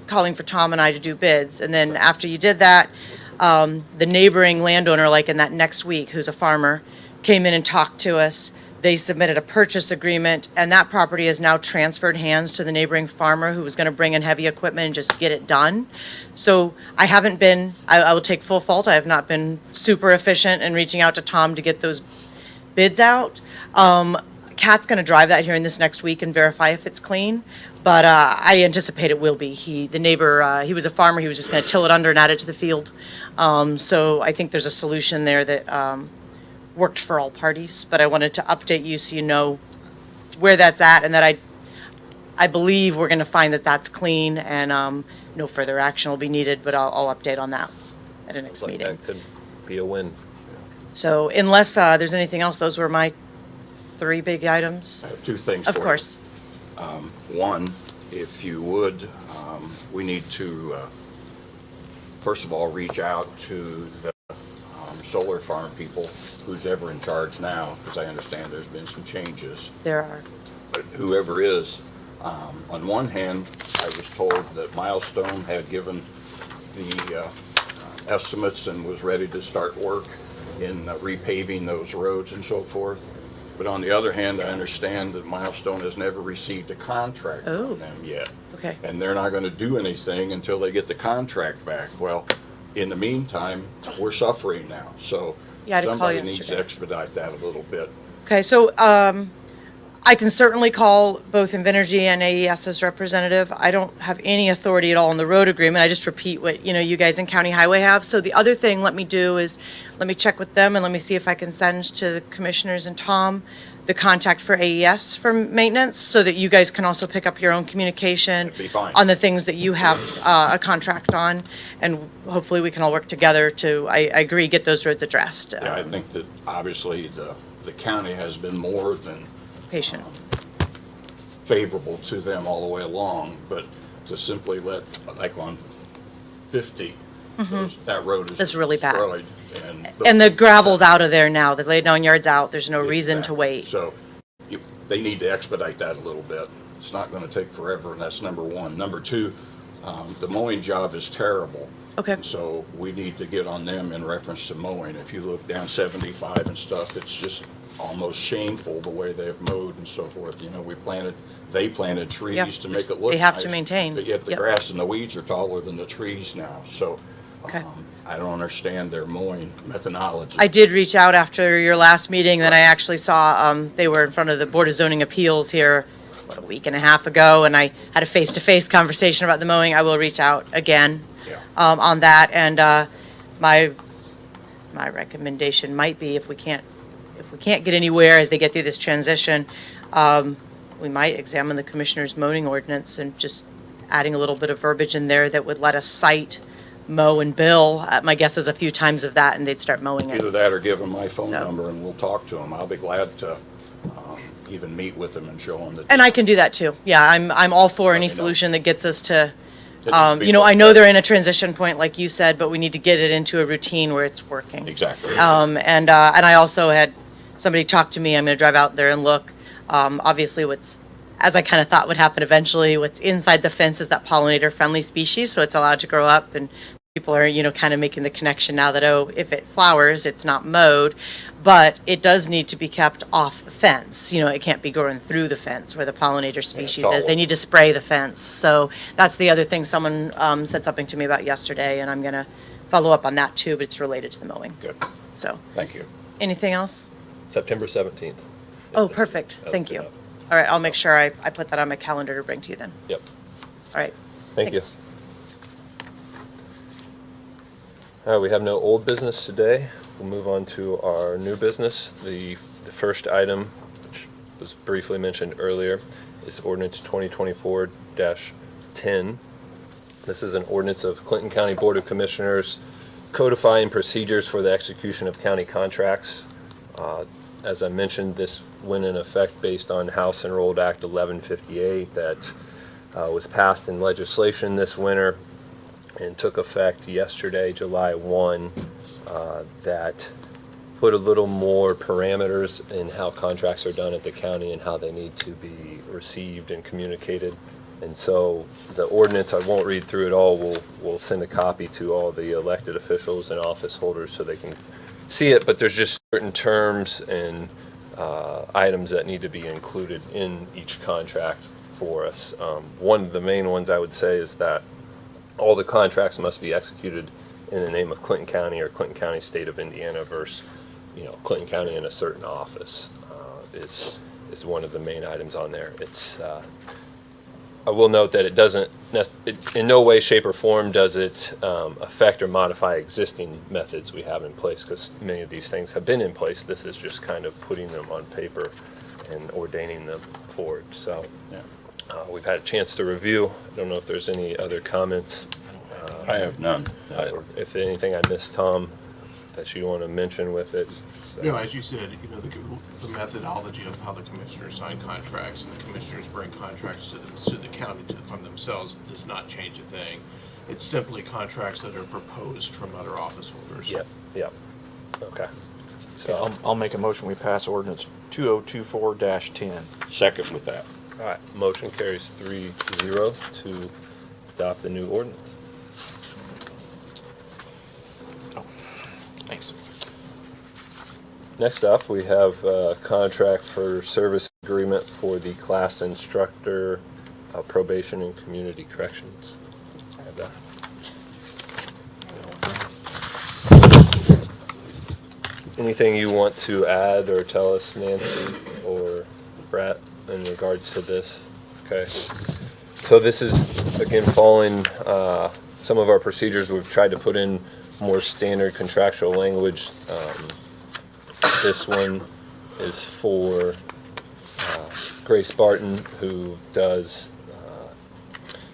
calling for Tom and I to do bids. And then after you did that, the neighboring landowner, like in that next week, who's a farmer, came in and talked to us. They submitted a purchase agreement, and that property is now transferred hands to the neighboring farmer who was going to bring in heavy equipment and just get it done. So I haven't been, I will take full fault, I have not been super efficient in reaching out to Tom to get those bids out. Kat's going to drive that here in this next week and verify if it's clean, but I anticipate it will be. The neighbor, he was a farmer, he was just going to till it under and add it to the field. So I think there's a solution there that worked for all parties, but I wanted to update you so you know where that's at, and that I believe we're going to find that that's clean, and no further action will be needed, but I'll update on that at a next Like meeting. that could be a win. So unless there's anything else, those were my 3 big items. I have two things Of for you. course. One, if you would, we need to, first of all, reach out to the solar farm people, who's ever in charge now, because I understand there's been some changes. There are. But whoever is, on one hand, I was told that Milestone had given the estimates and was ready to start work in repaving those roads and so forth. But on the other hand, I understand that Milestone has never received a contract Oh. from them yet. Okay. And they're not gonna do anything until they get the contract back. Well, in the meantime, we're suffering now, so Yeah, I did call somebody needs to yesterday. expedite that a little bit. Okay, so I can certainly call both Invenergy and AES's representative. I don't have any authority at all on the road agreement. I just repeat what, you guys in County Highway have. So the other thing let me do is, let me check with them and let me see if I can send to the commissioners and Tom the contact for AES for maintenance, so that you guys can also pick up your own communication That'd be fine. on the things that you have a contract on. And hopefully we can all work together to, I agree, get those roads addressed. Yeah, I think that obviously the county has been more than Patient. favorable to them all the way along, but to simply let, like on 50, that road is That's really bad. destroyed. And the gravel's out of there now. The laid down yard's out. There's no reason to Exactly. wait. So they need to expedite that a little bit. It's not going to take forever, and that's number one. Number two, the mowing job is terrible. Okay. And so we need to get on them in reference to mowing. If you look down 75 and stuff, it's just almost shameful the way they've mowed and so forth. They planted Yeah, trees to make it look they have to nice, maintain. But yet the Yep. grass and the weeds are taller than the trees now. So Okay. I don't understand their mowing methodology. I did reach out after your last meeting, then I actually saw, they were in front of the Board of Zoning Appeals here, a week and a half ago, and I had a face-to-face conversation about the mowing. I will reach out again, Yeah. on that, and, my recommendation might be if we can't get anywhere as they get through this transition, we might examine the commissioner's mowing ordinance and just adding a little bit of verbiage in there that would let us cite, mow, and bill. My guess is a few times of that, and they'd start mowing it. Either that or give them my phone So- number and we'll talk to them. I'll be glad to even meet with them and show them that. And I can do that too. Yeah, I'm all for any Let me know. solution that gets us to, it needs to be I looked know at. they're in a transition point, like you said, but we need to get it into a routine where it's working. Exactly. And I also had somebody talk to me, I'm gonna drive out there and look. Obviously as I kind of thought would happen eventually, what's inside the fence is that pollinator-friendly species, so it's allowed to grow up, and people are, kind of making the connection now that, oh, if it flowers, it's not mowed, but it does need to be kept off the fence. It can't be growing through the fence where the pollinator species all is. They need to spray the fence. So that's the other thing someone said something to me about yesterday, and I'm gonna follow up on that too, but it's related to the mowing. Good, So, thank you. anything else? September 17th. Oh, perfect. Thank you. All right, I'll make sure I put that on my calendar to bring to you then. Yep. All right. Thank you. Thanks. All right, we have no old business today. We'll move on to our new business. The first item, which was briefly mentioned earlier, is ordinance 2024-10. This is an ordinance of Clinton County Board of Commissioners codifying procedures for the execution of county contracts. As I mentioned, this went in effect based on House Enrolled Act 1158 that was passed in legislation this winter and took effect yesterday, July 1, that put a little more parameters in how contracts are done at the county and how they need to be received and communicated. And so the ordinance, I won't read through it all, we'll send a copy to all the elected officials and office holders so they can see it, but there's just certain terms and items that need to be included in each contract for us. One of the main ones I would say is that all the contracts must be executed in the name of Clinton County or Clinton County, State of Indiana versus, Clinton County in a certain office is one of the main items on there. It's I will note that it doesn't, in no way, shape, or form does it affect or modify existing methods we have in place, because many of these things have been in place. This is just kind of putting them on paper and ordaining them forward. So Yeah. we've had a chance to review. I don't know if there's any other comments. I have none. Or if anything I missed, Tom, that you want to mention with it. So- No, as you said, the methodology of how the commissioners sign contracts and the commissioners bring contracts to the county from themselves does not change a thing. It's simply contracts that are proposed from other office holders. Yep, yep. Okay. So So, I'll make a motion, we pass ordinance 2024-10. Second with that. all right, motion carries 3-0 to adopt the new ordinance. Thanks. Next up, we have a contract for service agreement for the class instructor, probation and community corrections. I have that. Anything you want to add or tell us, Nancy or Brett, in regards to this? Okay. So this is, again, following some of our procedures. We've tried to put in more standard contractual language. This one is for Grace Barton, who does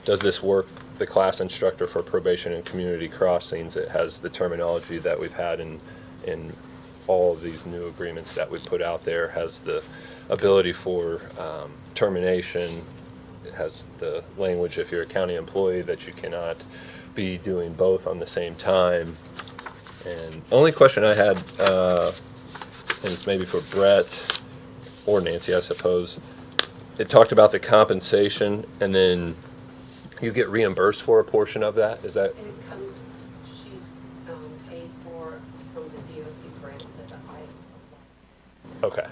this work, the class instructor for probation and community crossings. It has the terminology that we've had in all of these new agreements that we put out there, has the ability for termination. It has the language, if you're a county employee, that you cannot be doing both on the same time. And the only question I had, and it's maybe for Brett or Nancy, I suppose, it talked about the compensation, and then you get reimbursed for a portion of that, is that? And it comes, she's paid for from the DOC grant that I, Okay.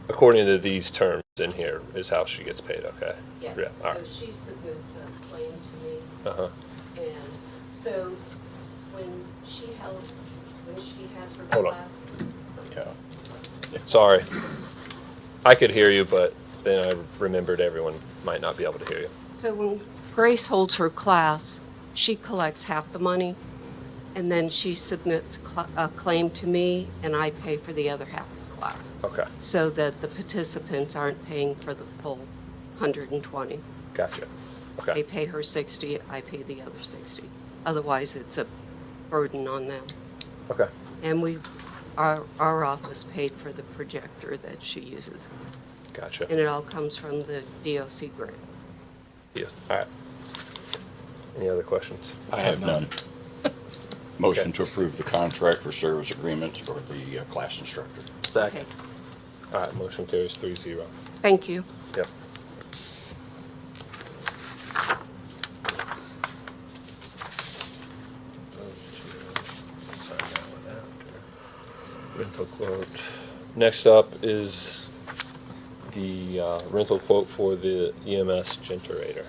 According to these terms in here is how she gets paid, okay? yes, Yeah, all so right. she submits a claim to me. Uh-huh, And so when she has her Hold on. class. Yeah. sorry. I could hear you, but then I remembered everyone might not be able to hear you. So when Grace holds her class, she collects half the money, and then she submits a claim to me, and I pay for the other half of the class, Okay, so that the participants aren't paying for the full 120. gotcha. They Okay, pay her 60, I pay the other 60. Otherwise, it's a burden on them. okay, And our office paid for the projector that she uses, gotcha. and it all comes from the DOC grant. Yeah, all right. Any other questions? I have none. Motion to approve the contract for service agreements for the class instructor. Second. Okay, All right, motion carries 3-0. thank you. Yep. Rental quote. Next up is the rental quote for the EMS generator.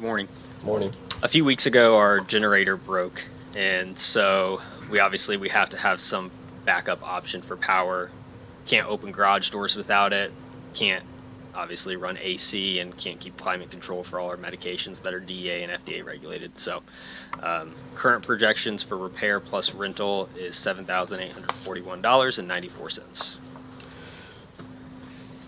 morning. Morning. A few weeks ago, our generator broke, and so we have to have some backup option for power. Can't open garage doors without it. Can't obviously run AC, and can't keep climate control for all our medications that are DEA and FDA regulated. So, current projections for repair plus rental is $7,841.94.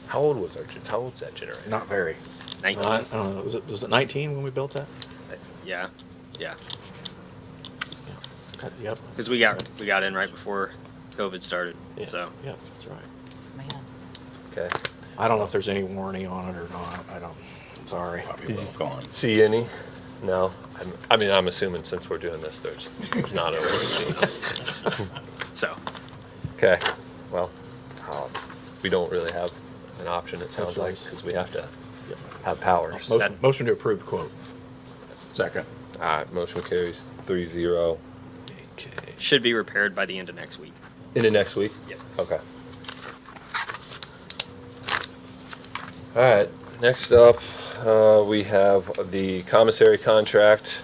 How old's that generator? Not very. 19. I don't know, was it 19 when we built that? Yeah. Yep. Because we got in right before COVID started. Yeah, So yeah, that's right. Man. Okay. I don't know if there's any warranty on it or not. Sorry. Probably well gone. See any? No. I'm assuming since we're doing this, there's not a warranty. so. Okay. Well, we don't really have an option, it sounds like, choice. because we have to Yep. have power. Motion to approve the quote. Second. All right, motion carries 3-0. Okay. Should be repaired by the end of next week. Into next week? Yep. Okay. All right, next up, we have the commissary contract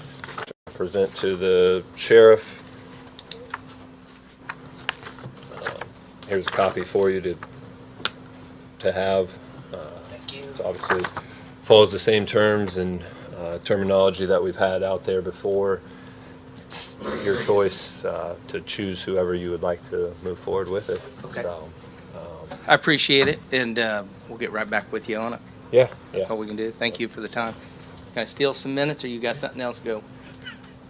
to present to the sheriff. Here's a copy for you to have. It's obviously follows the same terms and terminology that we've had out there before. It's your choice to choose whoever you would like to move forward with it. Okay. So, I appreciate it, and we'll get right back with you on it. yeah. That's all we can do. Thank you for the time. Can I steal some minutes, or you got something else to go?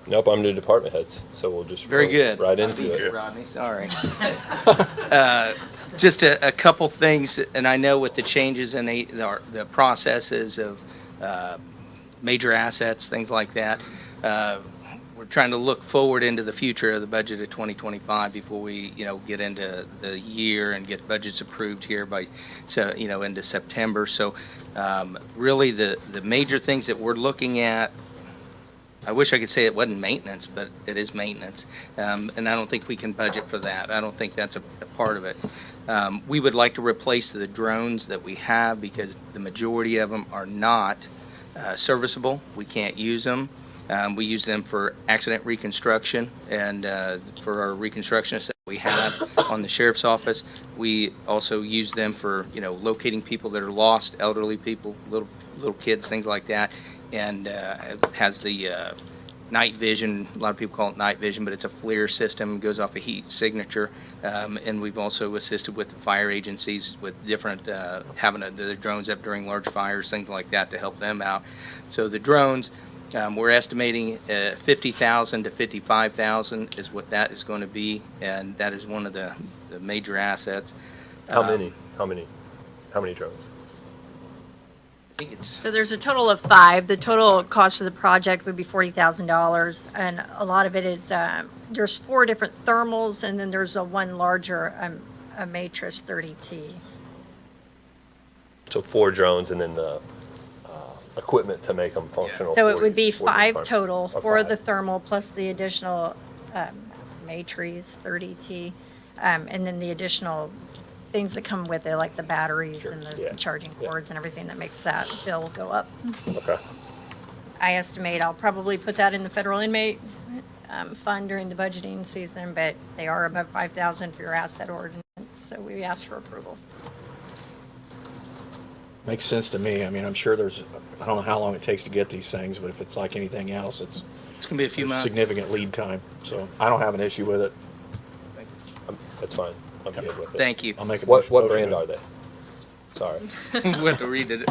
Nope, I'm the department heads, so we'll just Very roll good. right I into beat you, it. Rodney, sorry. Just a couple things, and I know with the changes in the processes of major assets, things like that, we're trying to look forward into the future of the budget of 2025 before we, get into the year and get budgets approved here by, into September. So really the major things that we're looking at, I wish I could say it wasn't maintenance, but it is maintenance. And I don't think we can budget for that. I don't think that's a part of it. We would like to replace the drones that we have because the majority of them are not serviceable. We can't use them. We use them for accident reconstruction and for our reconstructionists that we have on the sheriff's office. We also use them for, locating people that are lost, elderly people, little kids, things like that. And it has the night vision. A lot of people call it night vision, but it's a FLIR system. It goes off a heat signature. And we've also assisted with the fire agencies with different, having the drones up during large fires, things like that to help them out. So the drones, we're estimating 50,000 to 55,000 is what that is going to be. And that is one of the major assets. How many drones? I think it's. So there's a total of 5. The total cost of the project would be $40,000, and a lot of it is, there's 4 different thermals, and then there's one larger, a Matrix 30T. So 4 drones and then the equipment to make them functional. So it for- would be for the 5 department. total Oh, for 5. the thermal, plus the additional Matrix 30T, and then the additional things that come with it, like the batteries and Yeah. the charging Yeah. cords and everything that makes that bill go up. Okay. I estimate I'll probably put that in the federal inmate fund during the budgeting season, but they are above 5,000 for your asset ordinance, so we ask for approval. Makes sense to me. I mean, I'm sure I don't know how long it takes to get these things, but if it's like anything else, it's It's going to be a few months. significant lead time. So I don't have an issue with it. That's fine. I'm good with it. Thank you. I'll make a What motion brand to- are they? Sorry. We'll have to read it.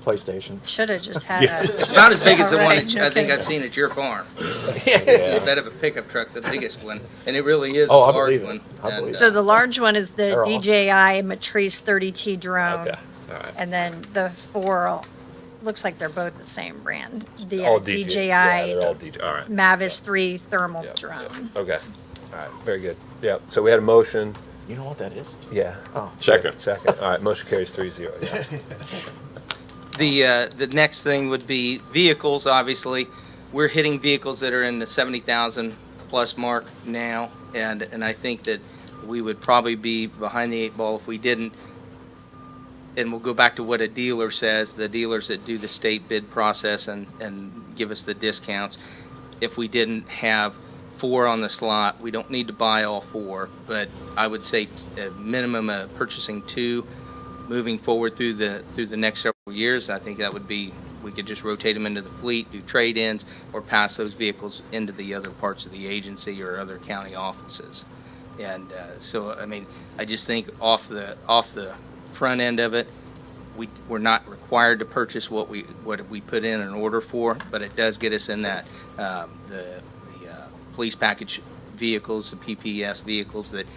PlayStation. Should have just had Yeah. a. It's not as big as the one Alright, I think okay. I've seen at your farm. It's a bit of a pickup truck, the biggest one, and it really is a Oh, I large believe it. one. I And, believe it. So the large one is the They're awesome. DJI Matrice 30T drone. Okay. All right. And then the 4, looks like they're both the same brand. The All DJI. Yeah, DJI they're all DJI. All right. Mavis 3 thermal Yep, drone. yep. Okay. All right. Very good. Yep. So we had a motion. You know what that is? Yeah. Oh. Second. Second. All right. Motion carries 3-0. Yeah. The next thing would be vehicles, obviously. We're hitting vehicles that are in the 70,000 plus mark now, and I think that we would probably be behind the 8 ball if we didn't and we'll go back to what a dealer says, the dealers that do the state bid process and give us the discounts. If we didn't have 4 on the slot, we don't need to buy all 4, but I would say a minimum of purchasing 2, moving forward through the next several years. I think that would be, we could just rotate them into the fleet, do trade-ins, or pass those vehicles into the other parts of the agency or other county offices. And so, I mean, I just think off the front end of it, we're not required to purchase what we put in an order for, but it does get us in that the police package vehicles, the PPS vehicles that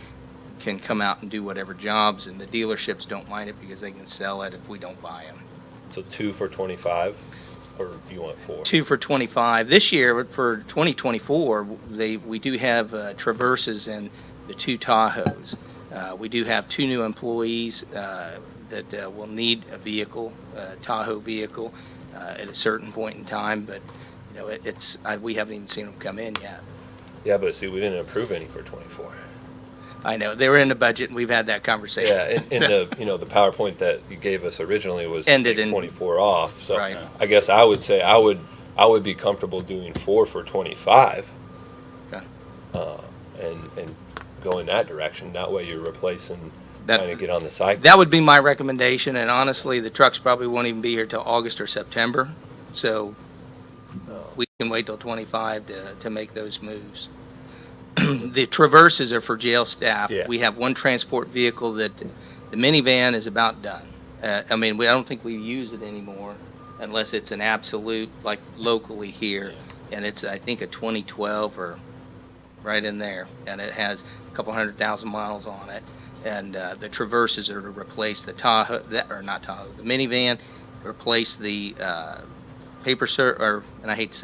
can come out and do whatever jobs, and the dealerships don't mind it because they can sell it if we don't buy them. So 2 for 25, or you want 4? 2 for 25. This year, for 2024, we do have Traverses and the 2 Tahoes. We do have 2 new employees that will need a vehicle, a Tahoe vehicle, at a certain point in time, but, you know, we haven't even seen them come in yet. Yeah, but see, we didn't approve any for 24. I know, they were in the budget, and we've had that conversation. Yeah, and the, you know, the PowerPoint that you gave us originally was Ended take in- 24 off. So Right. I guess I would say I would be comfortable doing 4 for 25. Okay. And go in that direction. That way you're replacing, That- trying to get on the cycle. That would be my recommendation, and honestly, the trucks probably won't even be here till August or September, so we can wait till 25 to make those moves. The Traverses are for jail staff. Yeah. We have one transport vehicle that, the minivan is about done. I mean, I don't think we use it anymore unless it's an absolute, like locally here, and it's, I think, a 2012 or right in there, and it has a couple 100,000 miles on it. And the Traverses are to replace the Tahoe, or not Tahoe, the minivan, replace the paper server, and I hate to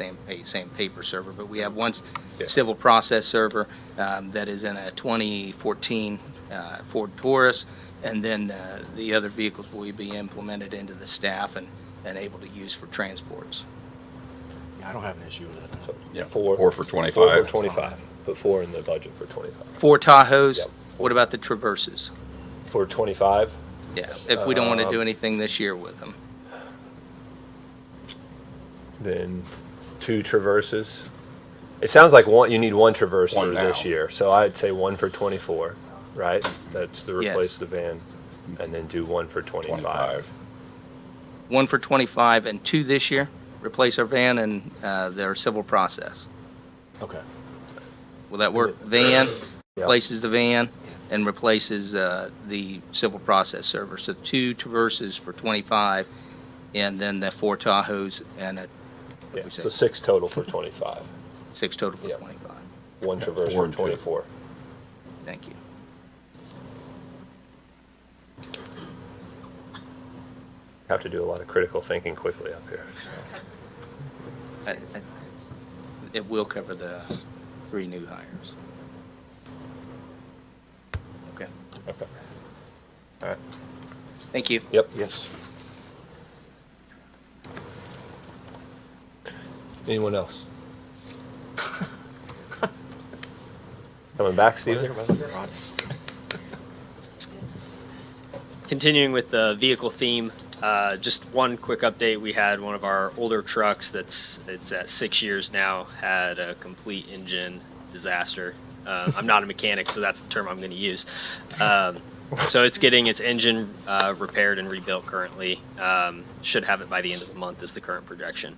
say paper server, but we have one Yeah. civil process server that is in a 2014 Ford Taurus, and then the other vehicles will be implemented into the staff and able to use for transports. Yeah, I don't have an issue with that. So Yeah, 4 4 for 25. 4 for 25. Put 4 in the budget for 25. 4 Tahoes. Yep. What about the Traverses? For 25, Yeah, if we don't want to do anything this year with them. then 2 Traverses. It sounds like you need 1 Traverse One for this now. year. So I'd say 1 for 24, right? That's to replace Yes. the van. And then do 1 for 25. 25. 1 for 25 and 2 this year, replace our van and their civil process. Okay. Will that work? Van, Yeah. replaces the van and replaces the civil process server. So 2 Traverses for 25 and then the 4 Tahoes and Yeah, so 6 total for 25. 6 total for Yep. 25. 1 Traverse 4 for and 2. 24. Thank you. Have to do a lot of critical thinking quickly up here. It will cover the 3 new hires. Okay, Okay. All right. thank you. Yep. Yes. Anyone else? Coming back, Steven? Continuing with the vehicle theme, just one quick update. We had one of our older trucks it's at 6 years now, had a complete engine disaster. I'm not a mechanic, so that's the term I'm going to use. So it's getting its engine repaired and rebuilt currently. Should have it by the end of the month is the current projection.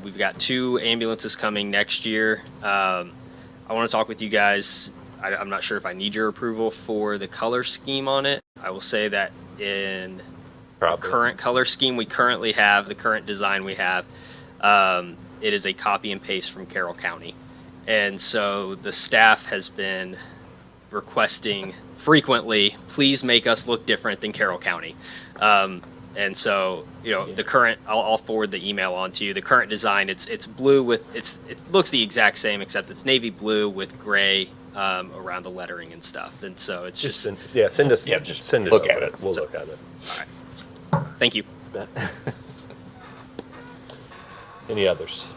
We've got 2 ambulances coming next year. I want to talk with you guys. I'm not sure if I need your approval for the color scheme on it. I will say that in Probably. current color scheme we currently have, the current design we have, it is a copy and paste from Carroll County. And so the staff has been requesting frequently, please make us look different than Carroll County. And so, the current, I'll forward the email on to you. The current design, it's blue with, it looks the exact same, except it's navy blue with gray around the lettering and stuff. And so it's just send us. Yeah, just send it look over. at it. We'll look at it. thank you. Any others?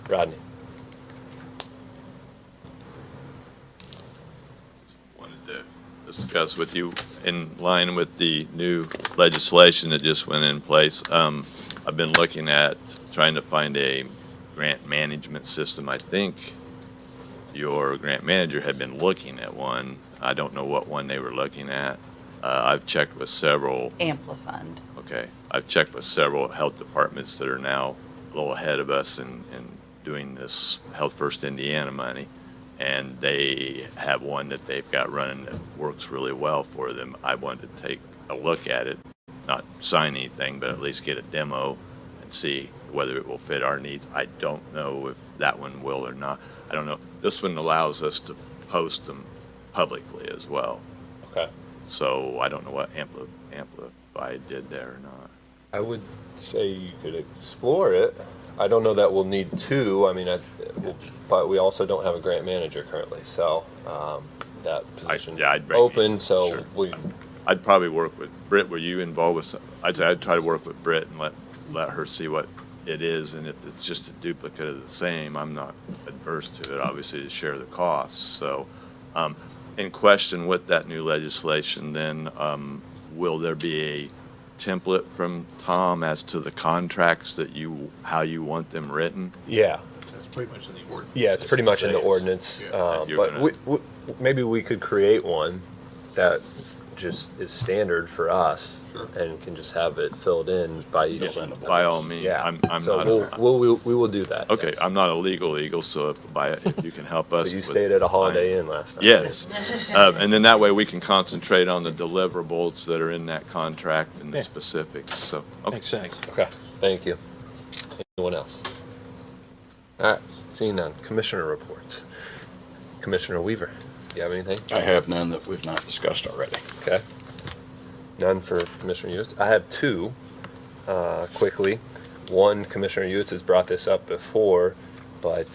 Rodney? Wanted to discuss with you in line with the new legislation that just went in place. I've been looking at trying to find a grant management system. I think your grant manager had been looking at one. I don't know what one they were looking at. I've checked with several. Amplifund. Okay. I've checked with several health departments that are now a little ahead of us in doing this Health First Indiana money. And they have one that they've got running that works really well for them. I wanted to take a look at it, not sign anything, but at least get a demo and see whether it will fit our needs. I don't know if that one will or not. I don't know. This one allows us to post them publicly as well. Okay. So I don't know what Amplify did there or not. I would say you could explore it. I don't know that we'll need two. I mean, but we also don't have a grant manager currently, so that position I'd bring open. So sure. I'd probably work with Britt. Were you involved with? I'd try to work with Britt and let her see what it is, and if it's just a duplicate of the same, I'm not adverse to it. Obviously, to share the costs. So, in question with that new legislation, then will there be a template from Tom as to the contracts that how you want them written? Yeah. That's pretty much in the ordinance. Yeah, it's pretty much in the ordinance. But maybe we could create one that just is standard for us. Sure. And can just have it filled in by each. By all means. Yeah. I'm so not. we will do that. Okay, yes. I'm not a legal, so if you can help us. But you with- stayed at a Holiday Inn last night. Yes. And then that way we can concentrate on the deliverables that are in that contract and the specifics, so. Okay. Makes sense. Okay, thank you. Anyone else? All right, seeing none. Commissioner reports. Commissioner Weaver, do you have anything? I have none that we've not discussed already. Okay. None for Commissioner Ewitz. I have two, quickly. One, Commissioner Ewitz has brought this up before, but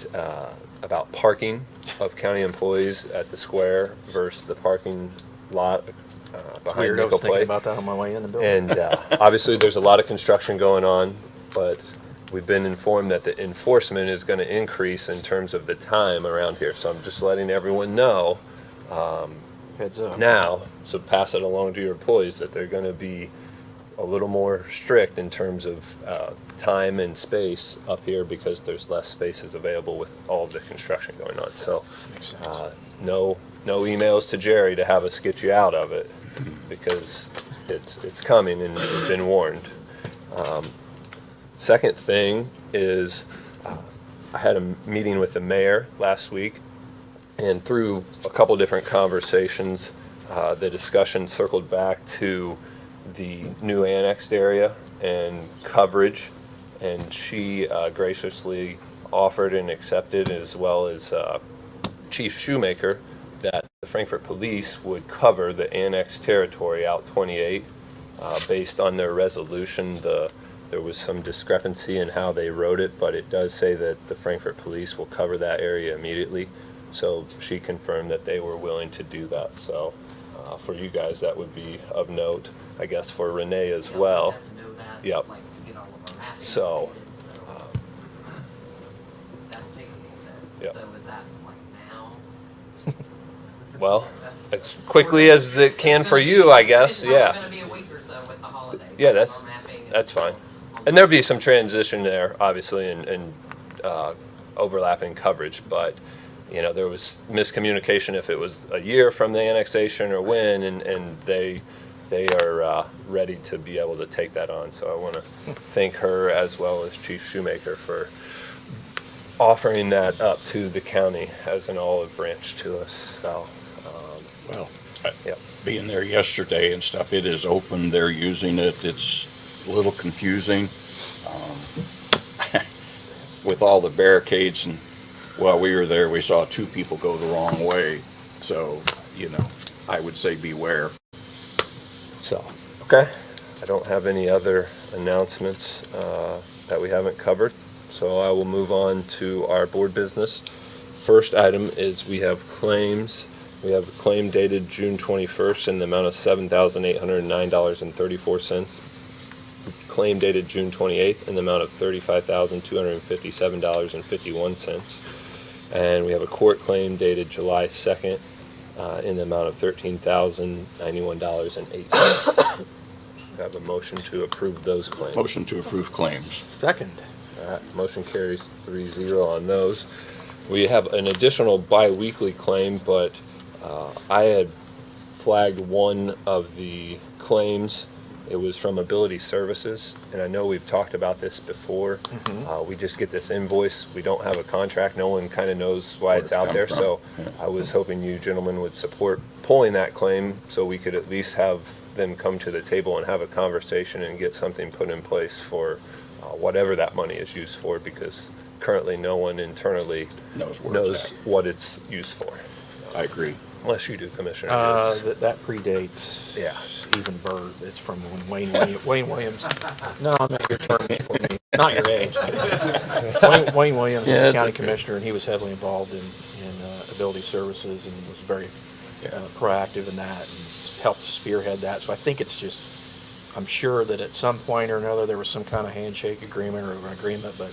about parking of county employees at the square versus the parking lot behind Weird, I Nickel was thinking Plate. about that on my way in the building. And obviously, there's a lot of construction going on, but we've been informed that the enforcement is going to increase in terms of the time around here. So I'm just letting everyone know Heads up. now, so pass it along to your employees, that they're going to be a little more strict in terms of time and space up here because there's less spaces available with all of the construction going on. So Makes sense. no emails to Jerry to have us get you out of it because it's coming and you've been warned. Second thing is I had a meeting with the mayor last week, and through a couple different conversations, the discussion circled back to the new annexed area and coverage, and she graciously offered and accepted, as well as Chief Shoemaker, that the Frankfort Police would cover the annexed territory out 28 based on their resolution. There was some discrepancy in how they wrote it, but it does say that the Frankfort Police will cover that area immediately. So she confirmed that they were willing to do that. So for you guys, that would be of note, I guess, for Renee as well. Yep. So, yep. So is that like now? Well, as quickly as it can for you, I guess, It's yeah. gonna be a week or so with the holiday. Yeah, that's Mapping and- that's fine. And there'll be some transition there, obviously, and overlapping coverage, but, you know, there was miscommunication if it was a year from the annexation or when, and they are ready to be able to take that on. So I want to thank her as well as Chief Shoemaker for offering that up to the county as an olive branch to us. So, Well, yeah. being there yesterday and stuff, it is open, they're using it, it's a little confusing. With all the barricades, and while we were there, we saw two people go the wrong way. So, you know, I would say beware. So, okay. I don't have any other announcements that we haven't covered. So I will move on to our board business. First item is we have claims. We have a claim dated June 21st in the amount of $7,809.34. Claim dated June 28th in the amount of $35,257.51. And we have a court claim dated July 2nd in the amount of $13,091.08. I have a motion to approve those claims. Motion to approve claims. Second. All right, motion carries 3-0 on those. We have an additional bi-weekly claim, but I had flagged one of the claims. It was from Ability Services, and I know we've talked about this before. We just get this invoice. We don't have a contract. No one kind of knows why it's out there. So I was hoping you gentlemen would support pulling that claim so we could at least have them come to the table and have a conversation and get something put in place for whatever that money is used for, because currently no one internally Knows where knows it's at. what it's used for. I agree. Unless you do, Commissioner. Ritz. That predates. Yeah. Even Bert. It's from when Wayne Williams. No, I'm not your term. Not your age. Wayne Williams was Yeah, the it's county okay. commissioner, and he was heavily involved in Ability Services and was very proactive in that and helped spearhead that. So I think it's just, I'm sure that at some point or another there was some kind of handshake agreement or an agreement, but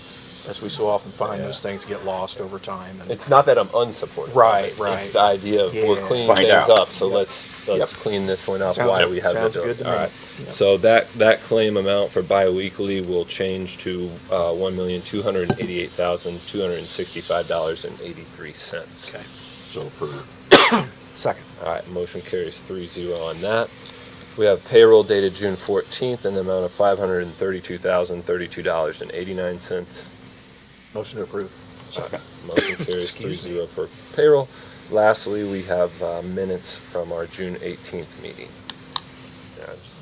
as we so often find, those things get lost over time. And It's not that I'm unsupportive. Right, It's right. the idea of we're Yeah. cleaning Find things out. up, so let's clean this one up Sounds- while we have the sounds ability. good to All me. right. Yep. So that claim amount for bi-weekly will change to $1,288,265.83. Okay. So approved. Second. All right, motion carries 3-0 on that. We have payroll dated June 14th in the amount of $532,032.89. Motion to approve. Second. Motion carries Excuse me. 3-0 for payroll. Lastly, we have minutes from our June 18th meeting.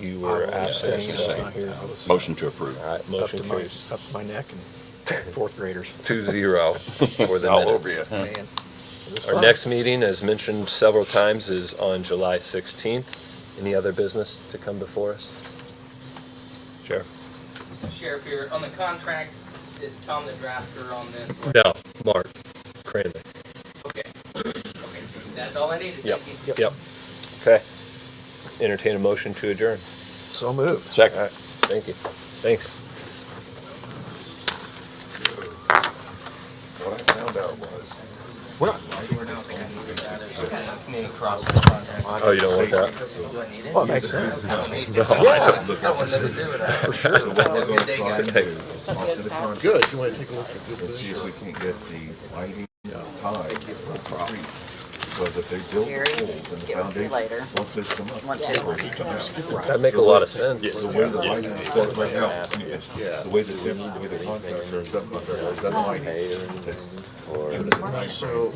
You were absent. Abstaining, I was not here. I was Motion to approve. All right, up motion to carries my neck and fourth graders. 2-0 for the All over minutes. you. Man. It was Our fun. next meeting, as mentioned several times, is on July 16th. Any other business to come before us? Sheriff? Sheriff, here, on the contract, is Tom the drafter on this? or- No, Mark Cranley. Okay. Okay, that's all I needed. Yep, Thank you. yep. Okay. Entertain a motion to adjourn. So moved. Second. All right, thank you. Thanks. What I found out was, Community crossing contract. Oh, you don't want that? Do I need it? Well, it makes sense. I don't need it. No, I don't want nothing to do with that. for sure, so we're gonna Good day, guys. Thanks. talk to the contractor. Good, you wanna take a look at And see if we can't get the lighting tied increased. Because if they build the poles and the foundation, once they come up. That make a lot of sense. The way the lighting is set right now, the way the contractor or subcontractor has done lighting, it's,